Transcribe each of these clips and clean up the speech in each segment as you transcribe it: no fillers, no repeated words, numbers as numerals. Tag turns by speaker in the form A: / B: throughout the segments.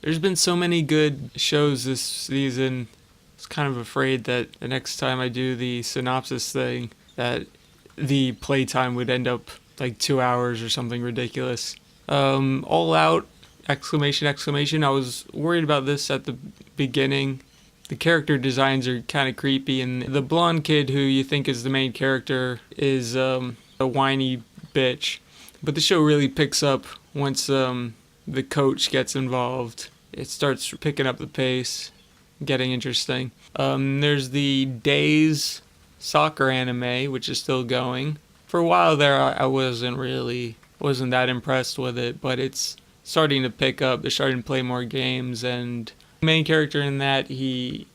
A: There's been so many good shows this season. I was kind of afraid that the next time I do the synopsis thing, that the playtime would end up like 2 hours or something ridiculous. All out! Exclamation! Exclamation! I was worried about this at the beginning. The character designs are kind of creepy, and the blonde kid who you think is the main character is a whiny bitch. But the show really picks up once the coach gets involved. It starts picking up the pace, getting interesting. There's the Days soccer anime, which is still going. For a while there, I wasn't that impressed with it, but it's starting to pick up. They're starting to play more games, and the main character in that, he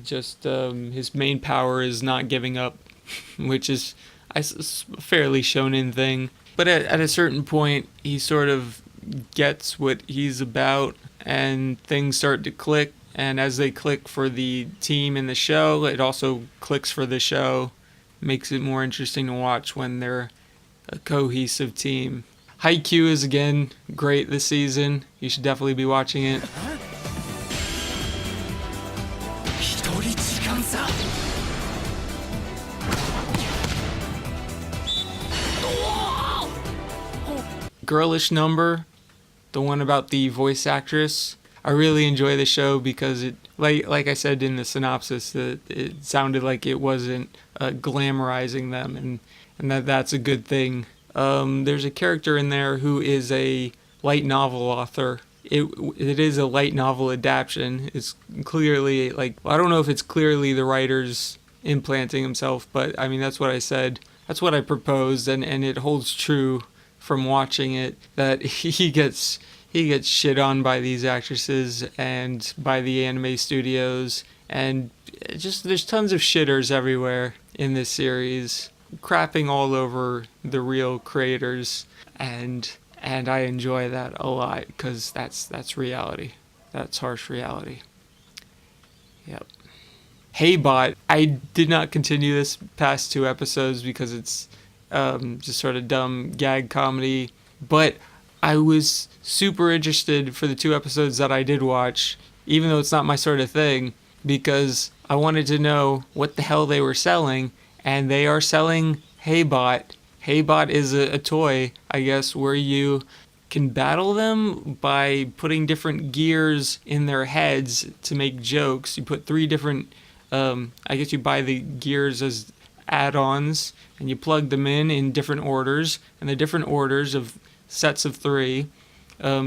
A: just his main power is not giving up, which is a fairly shonen thing. But at a certain point, he sort of gets what he's about, and things start to click. And as they click for the team in the show, it also clicks for the show. Makes it more interesting to watch when they're a cohesive team. Haikyuu is again great this season. You should definitely be watching it. Girlish Number, the one about the voice actress. I really enjoy the show because it, like I said in the synopsis, it sounded like it wasn't glamorizing them, and that's a good thing. There's a character in there who is a light novel author. It is a light novel adaptation. It's clearly, I don't know if it's clearly the writer's implanting himself, but I mean, that's what I said. That's what I proposed, and it holds true from watching it, that he gets shit on by these actresses and by the anime studios, and just there's tons of shitters everywhere in this series, crapping all over the real creators, and I enjoy that a lot because that's reality. That's harsh reality. Yep. Hey Bot, I did not continue this past 2 episodes because it's just sort of dumb gag comedy, but I was super interested for the 2 episodes that I did watch, even though it's not my sort of thing, because I wanted to know what the hell they were selling, and they are selling Hey Bot. Hey Bot is a toy, I guess, where you can battle them by putting different gears in their heads to make jokes. You put 3 different, I guess you buy the gears as add-ons, and you plug them in different orders, and the different orders of sets of 3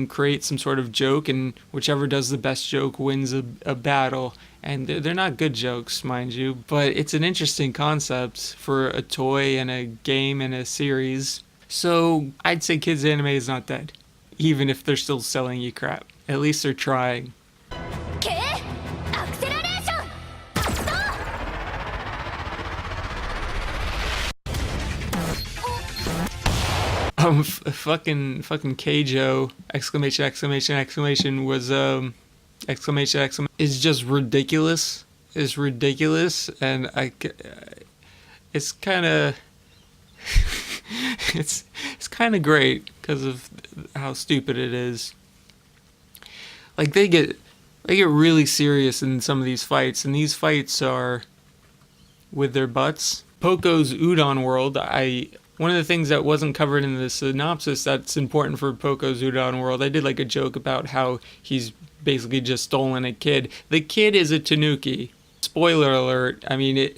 A: create some sort of joke, and whichever does the best joke wins a battle. And they're not good jokes, mind you, but it's an interesting concept for a toy and a game and a series. So I'd say kids anime is not dead, even if they're still selling you crap. At least they're trying. Fucking Keijo, exclamation, exclamation, exclamation, was, exclamation, exclamation, is just ridiculous. It's ridiculous, and it's kind of, it's kind of great because of how stupid it is. Like, they get really serious in some of these fights, and these fights are with their butts. Poko's Udon World, one of the things that wasn't covered in the synopsis that's important for Poko's Udon World, I did like a joke about how he's basically just stolen a kid. The kid is a tanuki. Spoiler alert, I mean,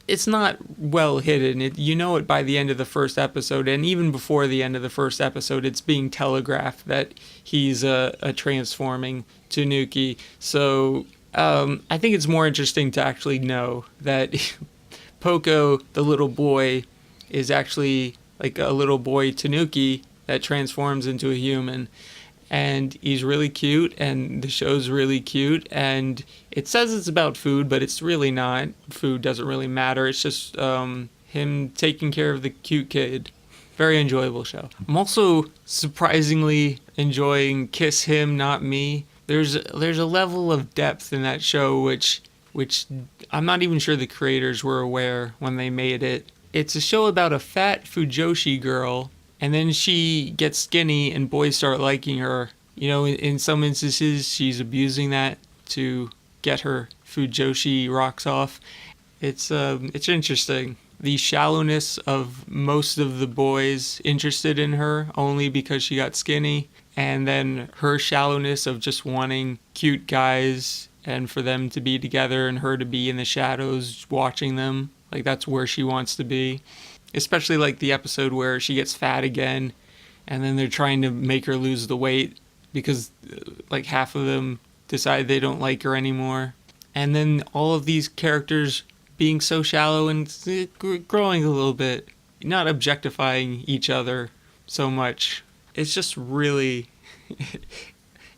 A: it's not well hidden. You know it by the end of the first episode, and even before the end of the first episode, it's being telegraphed that he's a transforming tanuki. So I think it's more interesting to actually know that Poko, the little boy, is actually like a little boy tanuki that transforms into a human, and he's really cute, and the show's really cute, and it says it's about food, but it's really not. Food doesn't really matter. It's just him taking care of the cute kid. Very enjoyable show. I'm also surprisingly enjoying Kiss Him Not Me. There's a level of depth in that show which I'm not even sure the creators were aware when they made it. It's a show about a fat Fujoshi girl, and then she gets skinny and boys start liking her, in some instances she's abusing that to get her Fujoshi rocks off. It's interesting. The shallowness of most of the boys interested in her only because she got skinny, and then her shallowness of just wanting cute guys and for them to be together and her to be in the shadows watching them. Like, that's where she wants to be. Especially like the episode where she gets fat again and then they're trying to make her lose the weight because like half of them decide they don't like her anymore. And then all of these characters being so shallow and growing a little bit, not objectifying each other so much. It's just really,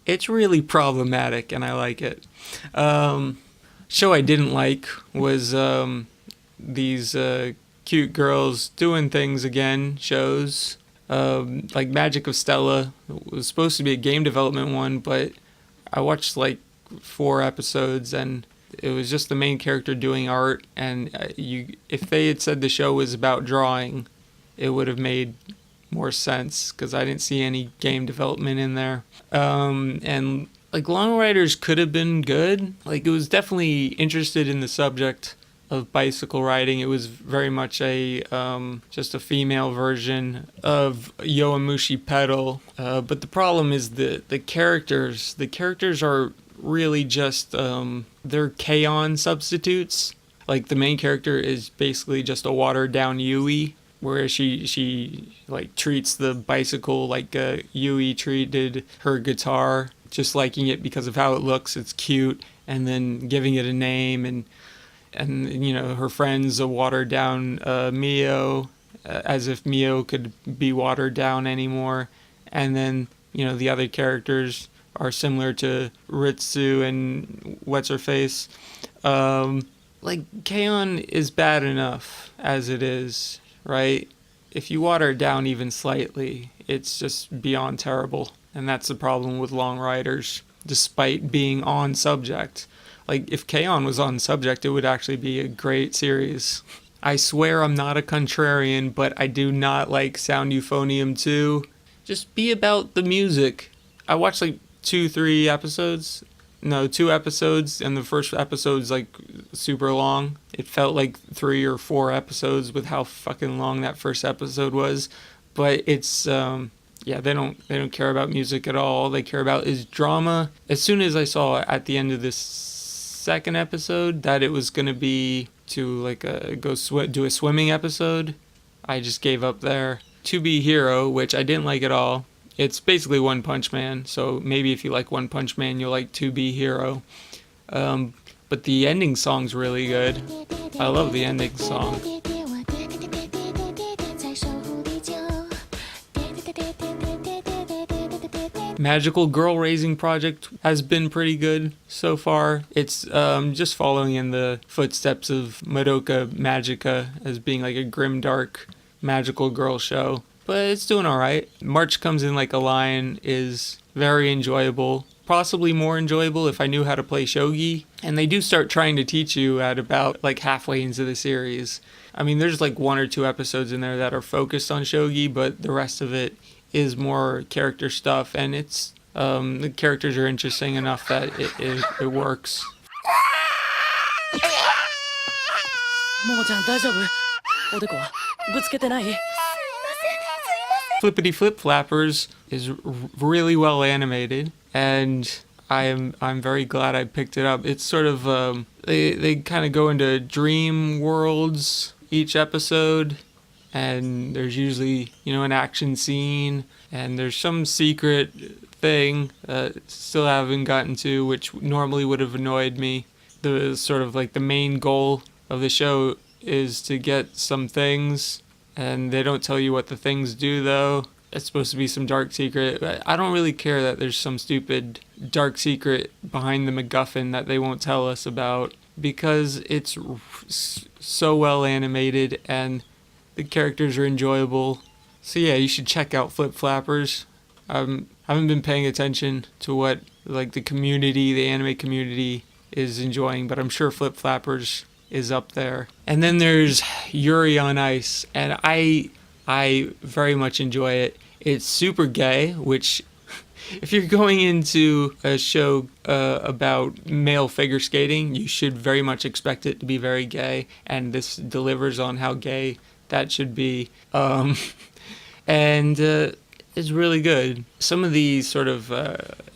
A: it's really problematic, and I like it. Show I didn't like was these cute girls doing things again shows. Like Magic of Stella was supposed to be a game development one, but I watched like 4 episodes and it was just the main character doing art, and if they had said the show was about drawing, it would have made more sense because I didn't see any game development in there. And like Long Riders could have been good. Like, it was definitely interested in the subject of bicycle riding. It was very much a just a female version of Yowamushi Pedal. But the problem is the characters. The characters are really just they're K-On! Substitutes. Like, the main character is basically just a watered down Yui, where she like treats the bicycle like Yui treated her guitar, just liking it because of how it looks. It's cute, and then giving it a name, and her friend's a watered down Mio, as if Mio could be watered down anymore. And then the other characters are similar to Ritsu and what's her face. Like, K-On! Is bad enough as it is, right? If you water it down even slightly, it's just beyond terrible. And that's the problem with Long Riders, despite being on subject. Like, if K-On! Was on subject, it would actually be a great series. I swear I'm not a contrarian, but I do not like Sound Euphonium 2. Just be about the music. I watched like 2 episodes, and the first episode's like super long. It felt like 3 or 4 episodes with how fucking long that first episode was. But it's they don't care about music at all. All they care about is drama. As soon as I saw at the end of this second episode that it was gonna be to like do a swimming episode, I just gave up there. To Be Hero, which I didn't like at all. It's basically One Punch Man, so maybe if you like One Punch Man, you'll like To Be Hero. But the ending song's really good. I love the ending song. Magical Girl Raising Project has been pretty good so far. It's just following in the footsteps of Madoka Magica as being like a grimdark magical girl show. But it's doing alright. March Comes in Like a Lion is very enjoyable. Possibly more enjoyable if I knew how to play shogi. And they do start trying to teach you at about like halfway into the series. I mean, there's like 1 or 2 episodes in there that are focused on shogi, but the rest of it is more character stuff. And it's the characters are interesting enough that it works. Flippity Flip Flappers is really well animated, and I'm very glad I picked it up. It's sort of they kind of go into dream worlds each episode, and there's usually an action scene, and there's some secret thing that still haven't gotten to, which normally would have annoyed me. The sort of like the main goal of the show is to get some things, and they don't tell you what the things do, though. It's supposed to be some dark secret. I don't really care that there's some stupid dark secret behind the MacGuffin that they won't tell us about, because it's so well animated and the characters are enjoyable. So yeah, you should check out Flip Flappers. I haven't been paying attention to what like the anime community is enjoying, but I'm sure Flip Flappers is up there. And then there's Yuri on Ice, and I very much enjoy it. It's super gay, which if you're going into a show about male figure skating, you should very much expect it to be very gay, and this delivers on how gay that should be. And it's really good. Some of these sort of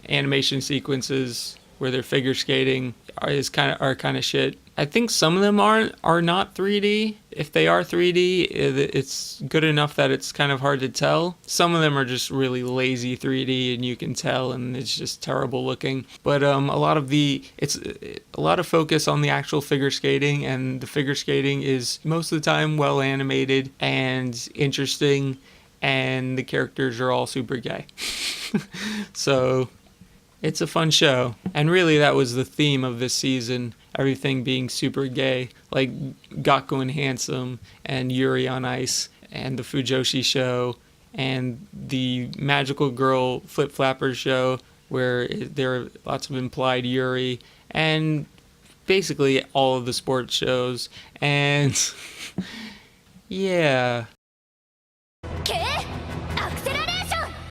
A: animation sequences where they're figure skating are kind of shit. I think some of them are not 3D. If they are 3D, it's good enough that it's kind of hard to tell. Some of them are just really lazy 3D, and you can tell, and it's just terrible looking. But it's a lot of focus on the actual figure skating, and the figure skating is most of the time well animated and interesting, and the characters are all super gay. So it's a fun show. And really that was the theme of this season, everything being super gay, like Gaku and Handsome and Yuri on Ice and the Fujoshi show and the Magical Girl Flip Flapper show where there are lots of implied Yuri, and basically all of the sports shows. And yeah,